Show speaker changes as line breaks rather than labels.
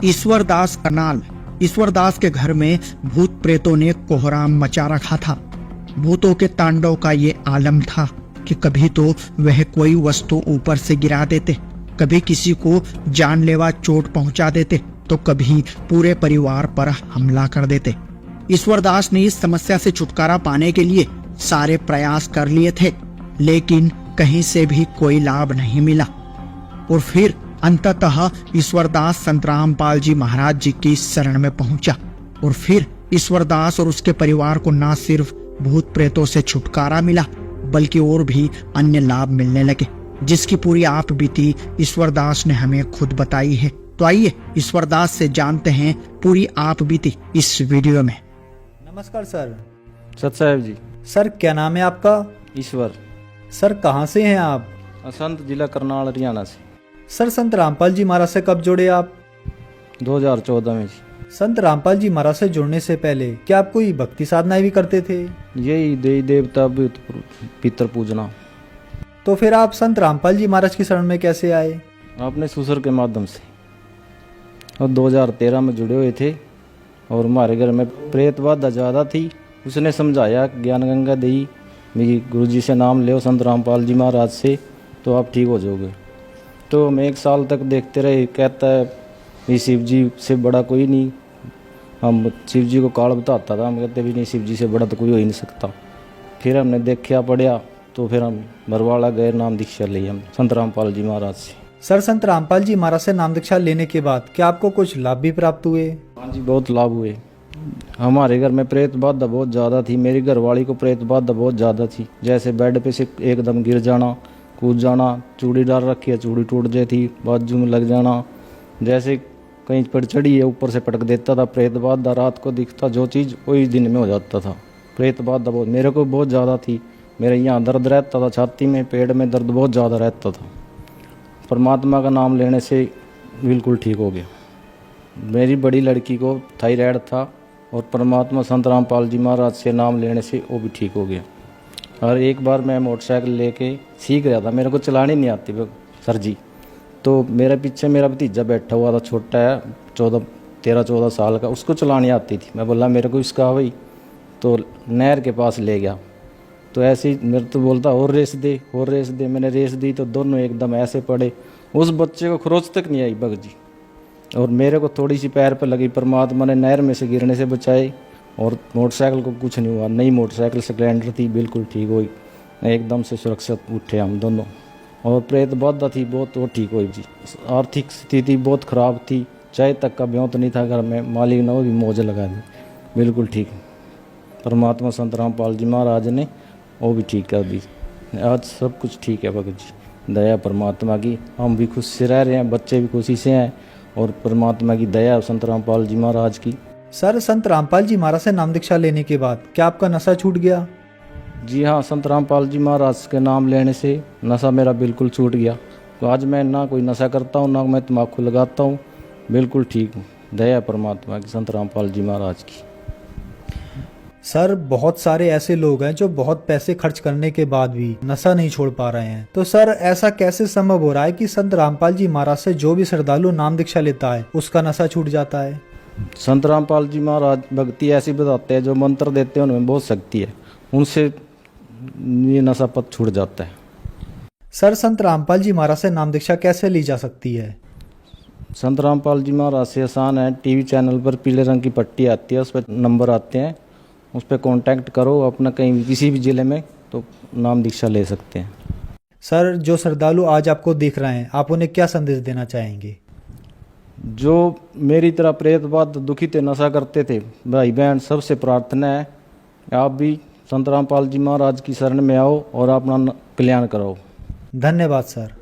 ईश्वरदास करनाल। ईश्वरदास के घर में भूत प्रेतों ने कोहराम मचा रखा था। भूतों के तांडव का ये आलम था कि कभी तो वह कोई वस्तु ऊपर से गिरा देते, कभी किसी को जानलेवा चोट पहुंचा देते, तो कभी पूरे परिवार पर हमला कर देते। ईश्वरदास ने इस समस्या से छुटकारा पाने के लिए सारे प्रयास कर लिए थे, लेकिन कहीं से भी कोई लाभ नहीं मिला। और फिर अंततः ईश्वरदास संत रामपाल जी महाराज जी की शरण में पहुंचा। और फिर ईश्वरदास और उसके परिवार को न सिर्फ भूत प्रेतों से छुटकारा मिला, बल्कि और भी अन्य लाभ मिलने लगे, जिसकी पूरी आप बीती ईश्वरदास ने हमें खुद बताई है। तो आइए ईश्वरदास से जानते हैं पूरी आप बीती इस वीडियो में।
नमस्कार सर।
सत साहब जी।
सर क्या नाम है आपका?
ईश्वर।
सर कहाँ से हैं आप?
असंत जिला करनाल हरियाणा से।
सर संत रामपाल जी महाराज से कब जुड़े आप?
2014 में जी।
संत रामपाल जी महाराज से जुड़ने से पहले क्या आप कोई भक्ति साधनाएं भी करते थे?
यही देवी देवता पितर पूजना।
तो फिर आप संत रामपाल जी महाराज की शरण में कैसे आए?
अपने ससुर के माध्यम से, और 2013 में जुड़े हुए थे। और हमारे घर में प्रेत बाधा ज़्यादा थी। उसने समझाया ज्ञान गंगा दी, मेरी गुरुजी से नाम ले संत रामपाल जी महाराज से, तो आप ठीक हो जाओगे। तो हम 1 साल तक देखते रहे। कहता है ये शिव जी से बड़ा कोई नहीं। हम शिव जी को काल बताता था, हम कहते भी नहीं शिव जी से बड़ा तो कोई हो ही नहीं सकता। फिर हमने देखा पढ़ा, तो फिर हम बरवाड़ा गए, नाम दीक्षा ली हम संत रामपाल जी महाराज से।
सर संत रामपाल जी महाराज से नाम दीक्षा लेने के बाद क्या आपको कुछ लाभ भी प्राप्त हुए?
हाँ जी, बहुत लाभ हुए। हमारे घर में प्रेत बाधा बहुत ज़्यादा थी। मेरी घरवाली को प्रेत बाधा बहुत ज़्यादा थी। जैसे बेड पे से एकदम गिर जाना, कूद जाना, चूड़ी डाल रखी है चूड़ी टूट जाती, बाजू में लग जाना, जैसे कहीं पर चढ़ी है ऊपर से पटक देता था। प्रेत बाधा रात को दिखता जो चीज़ वही दिन में हो जाता था। प्रेत बाधा बहुत मेरे को बहुत ज़्यादा थी। मेरे यहाँ दर्द रहता था, छाती में पेट में दर्द बहुत ज़्यादा रहता था। परमात्मा का नाम लेने से बिल्कुल ठीक हो गया। मेरी बड़ी लड़की को थायराइड था, और परमात्मा संत रामपाल जी महाराज से नाम लेने से वो भी ठीक हो गया। और एक बार मैं मोटरसाइकिल लेके सीख रहा था, मेरे को चलानी नहीं आती सर जी। तो मेरे पीछे मेरा भतीजा बैठा हुआ था, छोटा है, 13-14 साल का, उसको चलानी आती थी। मैं बोला मेरे को इसका भाई, तो नहर के पास ले गया। तो ऐसे ही मेरे तो बोलता और रेस दे, और रेस दे। मैंने रेस दी तो दोनों एकदम ऐसे पड़े। उस बच्चे को खरोच तक नहीं आई बग जी, और मेरे को थोड़ी सी पैर पर लगी। परमात्मा ने नहर में से गिरने से बचाई, और मोटरसाइकिल को कुछ नहीं हुआ। नई मोटरसाइकिल स्प्लेंडर थी, बिल्कुल ठीक हुई। एकदम से सुरक्षित उठे हम दोनों। और प्रेत बाधा थी बहुत, वो ठीक हुई जी। आर्थिक स्थिति बहुत ख़राब थी, चाय तक का ब्योंत नहीं था घर में। मालिक ने वो भी मौज लगा दी, बिल्कुल ठीक। परमात्मा संत रामपाल जी महाराज ने वो भी ठीक कर दी। आज सब कुछ ठीक है भगत जी, दया परमात्मा की। हम भी खुश से रह रहे हैं, बच्चे भी खुशी से हैं, और परमात्मा की दया संत रामपाल जी महाराज की।
सर संत रामपाल जी महाराज से नाम दीक्षा लेने के बाद क्या आपका नशा छूट गया?
जी हाँ, संत रामपाल जी महाराज के नाम लेने से नशा मेरा बिल्कुल छूट गया। तो आज मैं ना कोई नशा करता हूँ, ना मैं तम्बाकू लगाता हूँ, बिल्कुल ठीक हूँ। दया परमात्मा की, संत रामपाल जी महाराज की।
सर बहुत सारे ऐसे लोग हैं जो बहुत पैसे खर्च करने के बाद भी नशा नहीं छोड़ पा रहे हैं। तो सर ऐसा कैसे संभव हो रहा है कि संत रामपाल जी महाराज से जो भी श्रद्धालु नाम दीक्षा लेता है उसका नशा छूट जाता है?
संत रामपाल जी महाराज भक्ति ऐसी बताते हैं, जो मंत्र देते हैं उनमें बहुत शक्ति है, उनसे ये नशा पत छूट जाता है।
सर संत रामपाल जी महाराज से नाम दीक्षा कैसे ली जा सकती है?
संत रामपाल जी महाराज से आसान है। टीवी चैनल पर पीले रंग की पट्टी आती है, उस पर नंबर आते हैं, उस पर कांटेक्ट करो अपना, कहीं किसी भी ज़िले में, तो नाम दीक्षा ले सकते हैं।
सर जो श्रद्धालु आज आपको देख रहे हैं, आप उन्हें क्या संदेश देना चाहेंगे?
जो मेरी तरह प्रेत बाधा दुखी थे, नशा करते थे, भाई बहन, सबसे प्रार्थना है आप भी संत रामपाल जी महाराज की शरण में आओ और अपना कल्याण कराओ।
धन्यवाद सर।